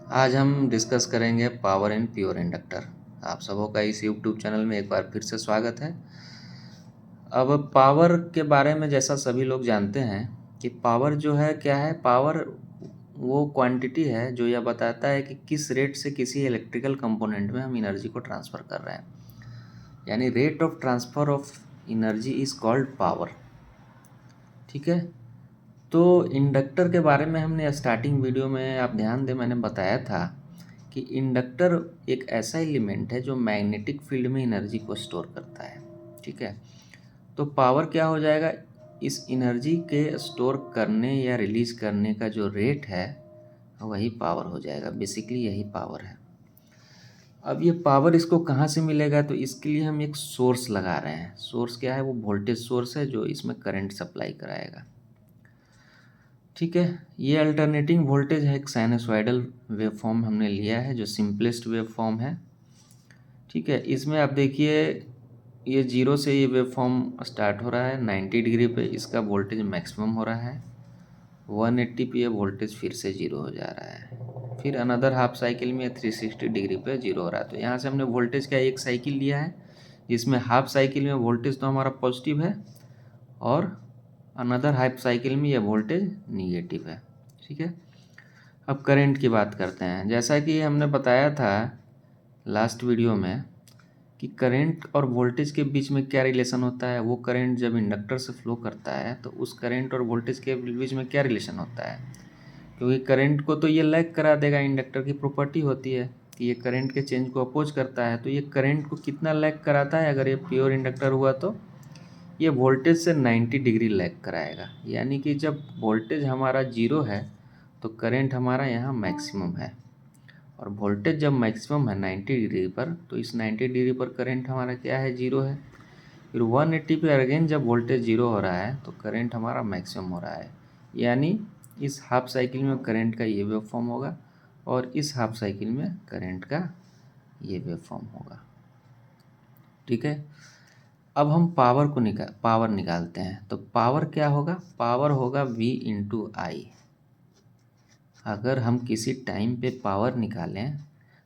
आज हम डिस्कस करेंगे पावर इन प्योर इंडक्टर। आप सबों का इस यूट्यूब चैनल में एक बार फिर से स्वागत है। अब पावर के बारे में जैसा सभी लोग जानते हैं कि पावर जो है क्या है। पावर वो क्वांटिटी है जो यह बताता है कि किस रेट से किसी इलेक्ट्रिकल कंपोनेंट में हम एनर्जी को ट्रांसफ़र कर रहे हैं, यानी rate of transfer of energy is called power. ठीक है। तो इंडक्टर के बारे में हमने स्टार्टिंग वीडियो में, आप ध्यान दें, मैंने बताया था कि इंडक्टर एक ऐसा एलिमेंट है जो मैग्नेटिक फील्ड में एनर्जी को स्टोर करता है। ठीक है। तो पावर क्या हो जाएगा, इस एनर्जी के स्टोर करने या रिलीज करने का जो रेट है वही पावर हो जाएगा। बेसिकली यही पावर है। अब ये पावर इसको कहाँ से मिलेगा, तो इसके लिए हम एक सोर्स लगा रहे हैं। सोर्स क्या है, वो वोल्टेज सोर्स है जो इसमें करंट सप्लाई कराएगा। ठीक है। ये अल्टरनेटिंग वोल्टेज है, एक साइनसॉइडल वेव फॉर्म हमने लिया है जो सिंपलेस्ट वेव फॉर्म है। ठीक है। इसमें आप देखिए, ये जीरो से ये वेव फॉर्म स्टार्ट हो रहा है 90 डिग्री पे, इसका वोल्टेज मैक्सिमम हो रहा है। 180 पे ये वोल्टेज फिर से जीरो हो जा रहा है। फिर अनदर हाफ साइकिल में 360 डिग्री पे जीरो हो रहा है। तो यहाँ से हमने वोल्टेज का एक साइकिल लिया है जिसमें हाफ साइकिल में वोल्टेज तो हमारा पॉजिटिव है और अनदर हाफ साइकिल में ये वोल्टेज निगेटिव है। ठीक है। अब करंट की बात करते हैं। जैसा कि हमने बताया था लास्ट वीडियो में कि करंट और वोल्टेज के बीच में क्या रिलेशन होता है। वो करंट जब इंडक्टर से फ्लो करता है तो उस करंट और वोल्टेज के बीच में क्या रिलेशन होता है, क्योंकि करंट को तो ये लैग करा देगा। इंडक्टर की प्रॉपर्टी होती है कि ये करंट के चेंज को अपोज करता है। तो ये करंट को कितना लैग कराता है, अगर ये प्योर इंडक्टर हुआ तो ये वोल्टेज से 90 डिग्री लैग कराएगा। यानी कि जब वोल्टेज हमारा जीरो है तो करंट हमारा यहाँ मैक्सिमम है, और वोल्टेज जब मैक्सिमम है 90 डिग्री पर, तो इस 90 डिग्री पर करंट हमारा क्या है, जीरो है। फिर 180 पे अगेन जब वोल्टेज जीरो हो रहा है तो करंट हमारा मैक्सिमम हो रहा है। यानी इस हाफ साइकिल में करंट का ये वेव फॉर्म होगा और इस हाफ साइकिल में करंट का ये वेव फॉर्म होगा। ठीक है। अब हम पावर निकालते हैं। तो पावर क्या होगा, पावर होगा V इंटू आई। अगर हम किसी टाइम पे पावर निकालें,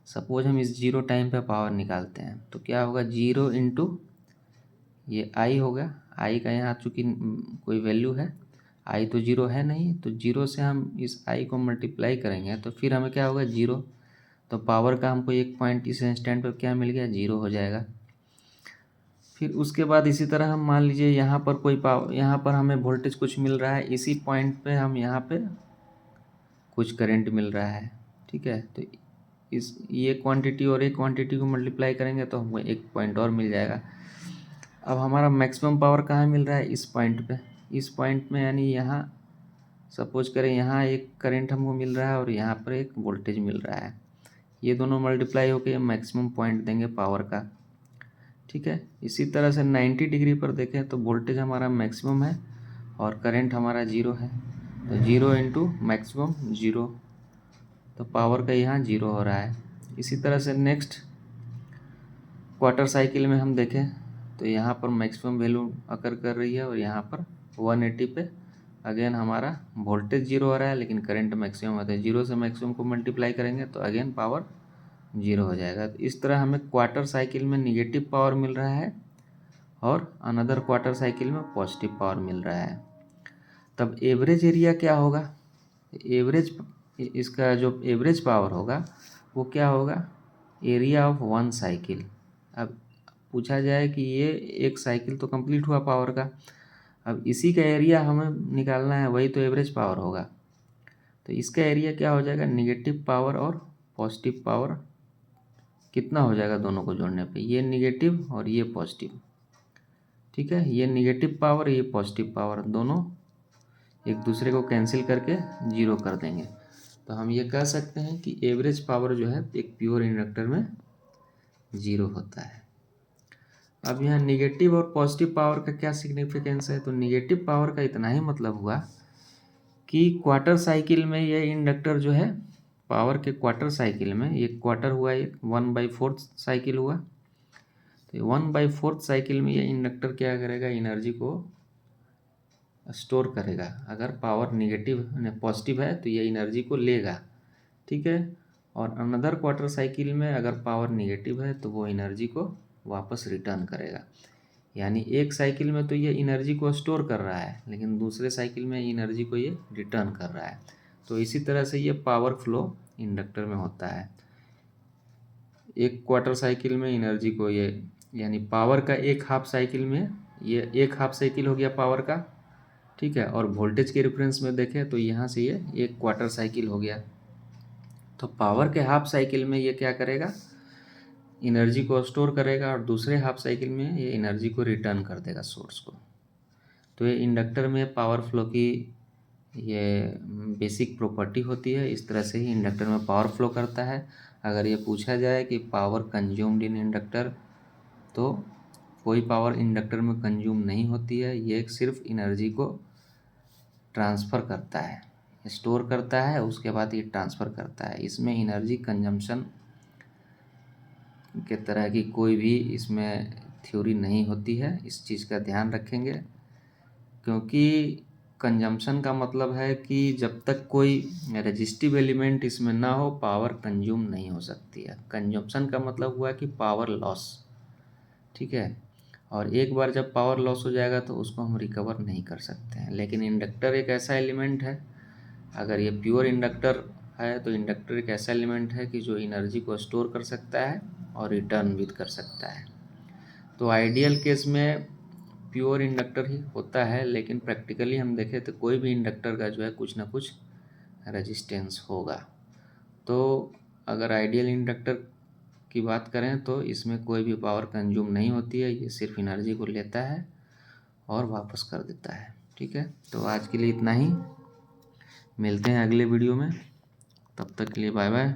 सपोज हम इस जीरो टाइम पे पावर निकालते हैं, तो क्या होगा, जीरो इंटू ये आई होगा। आई का यहाँ चूँकि कोई वैल्यू है, आई तो जीरो है नहीं, तो जीरो से हम इस आई को मल्टीप्लाई करेंगे तो फिर हमें क्या होगा, जीरो। तो पावर का हमको एक पॉइंट इस इंस्टेंट पर क्या मिल गया, जीरो हो जाएगा। फिर उसके बाद इसी तरह हम मान लीजिए यहाँ पर कोई पावर, यहाँ पर हमें वोल्टेज कुछ मिल रहा है, इसी पॉइंट पे हम यहाँ पे कुछ करंट मिल रहा है। ठीक है। तो इस ये क्वांटिटी और एक क्वांटिटी को मल्टीप्लाई करेंगे तो हमको एक पॉइंट और मिल जाएगा। अब हमारा मैक्सिमम पावर कहाँ मिल रहा है, इस पॉइंट पे। इस पॉइंट में यानी यहाँ सपोज करें यहाँ एक करंट हमको मिल रहा है और यहाँ पर एक वोल्टेज मिल रहा है। ये दोनों मल्टीप्लाई होकर मैक्सिमम पॉइंट देंगे पावर का। ठीक है। इसी तरह से 90 डिग्री पर देखें तो वोल्टेज हमारा मैक्सिमम है और करंट हमारा जीरो है। तो जीरो इंटू मैक्सिमम जीरो, तो पावर का यहाँ जीरो हो रहा है। इसी तरह से नेक्स्ट क्वार्टर साइकिल में हम देखें तो यहाँ पर मैक्सिमम वैल्यू अकर कर रही है और यहाँ पर 180 पे अगेन हमारा वोल्टेज जीरो हो रहा है लेकिन करंट मैक्सिमम होता है। जीरो से मैक्सिमम को मल्टीप्लाई करेंगे तो अगेन पावर जीरो हो जाएगा। तो इस तरह हमें क्वार्टर साइकिल में निगेटिव पावर मिल रहा है और अनदर क्वार्टर साइकिल में पॉजिटिव पावर मिल रहा है। तब एवरेज एरिया क्या होगा, एवरेज, इसका जो एवरेज पावर होगा वो क्या होगा, एरिया ऑफ वन साइकिल। अब पूछा जाए कि ये एक साइकिल तो कंप्लीट हुआ पावर का, अब इसी का एरिया हमें निकालना है, वही तो एवरेज पावर होगा। तो इसका एरिया क्या हो जाएगा, निगेटिव पावर और पॉजिटिव पावर कितना हो जाएगा दोनों को जोड़ने पे, ये निगेटिव और ये पॉजिटिव। ठीक है। ये निगेटिव पावर, ये पॉजिटिव पावर, दोनों एक दूसरे को कैंसिल करके जीरो कर देंगे। तो हम ये कह सकते हैं कि एवरेज पावर जो है एक प्योर इंडक्टर में जीरो होता है। अब यहाँ निगेटिव और पॉजिटिव पावर का क्या सिग्निफिकेंस है, तो निगेटिव पावर का इतना ही मतलब हुआ कि क्वार्टर साइकिल में ये इंडक्टर जो है, पावर के क्वार्टर साइकिल में, ये क्वार्टर हुआ, ये 1/4 साइकिल हुआ। तो 1/4 साइकिल में ये इंडक्टर क्या करेगा, एनर्जी को स्टोर करेगा। अगर पावर निगेटिव पॉजिटिव है तो ये एनर्जी को लेगा। ठीक है। और अनदर क्वार्टर साइकिल में अगर पावर निगेटिव है तो वो एनर्जी को वापस रिटर्न करेगा। यानी एक साइकिल में तो ये एनर्जी को स्टोर कर रहा है, लेकिन दूसरे साइकिल में एनर्जी को ये रिटर्न कर रहा है। तो इसी तरह से ये पावर फ्लो इंडक्टर में होता है। एक क्वार्टर साइकिल में एनर्जी को ये, यानी पावर का एक हाफ साइकिल में, ये एक हाफ साइकिल हो गया पावर का, ठीक है। और वोल्टेज के रेफरेंस में देखें तो यहाँ से ये एक क्वार्टर साइकिल हो गया। तो पावर के हाफ साइकिल में ये क्या करेगा, एनर्जी को स्टोर करेगा, और दूसरे हाफ साइकिल में ये एनर्जी को रिटर्न कर देगा सोर्स को। तो ये इंडक्टर में पावर फ्लो की ये बेसिक प्रॉपर्टी होती है। इस तरह से ही इंडक्टर में पावर फ्लो करता है। अगर ये पूछा जाए कि पावर कंज्यूम्ड इन इंडक्टर, तो कोई पावर इंडक्टर में कंज्यूम नहीं होती है। ये सिर्फ एनर्जी को ट्रांसफ़र करता है, स्टोर करता है, उसके बाद ये ट्रांसफ़र करता है। इसमें एनर्जी कंजम्पशन के तरह की कोई भी इसमें थ्योरी नहीं होती है। इस चीज़ का ध्यान रखेंगे, क्योंकि कंजम्पशन का मतलब है कि जब तक कोई रेजिस्टिव एलिमेंट इसमें ना हो पावर कंज्यूम नहीं हो सकती है। कंजम्पशन का मतलब हुआ कि पावर लॉस, ठीक है। और एक बार जब पावर लॉस हो जाएगा तो उसको हम रिकवर नहीं कर सकते हैं। लेकिन इंडक्टर एक ऐसा एलिमेंट है, अगर ये प्योर इंडक्टर है तो इंडक्टर एक ऐसा एलिमेंट है कि जो एनर्जी को स्टोर कर सकता है और रिटर्न भी कर सकता है। तो आइडियल केस में प्योर इंडक्टर ही होता है, लेकिन प्रैक्टिकली हम देखें तो कोई भी इंडक्टर का जो है कुछ ना कुछ रेजिस्टेंस होगा। तो अगर आइडियल इंडक्टर की बात करें तो इसमें कोई भी पावर कंज्यूम नहीं होती है। ये सिर्फ एनर्जी को लेता है और वापस कर देता है, ठीक है। तो आज के लिए इतना ही, मिलते हैं अगले वीडियो में, तब तक के लिए बाय बाय।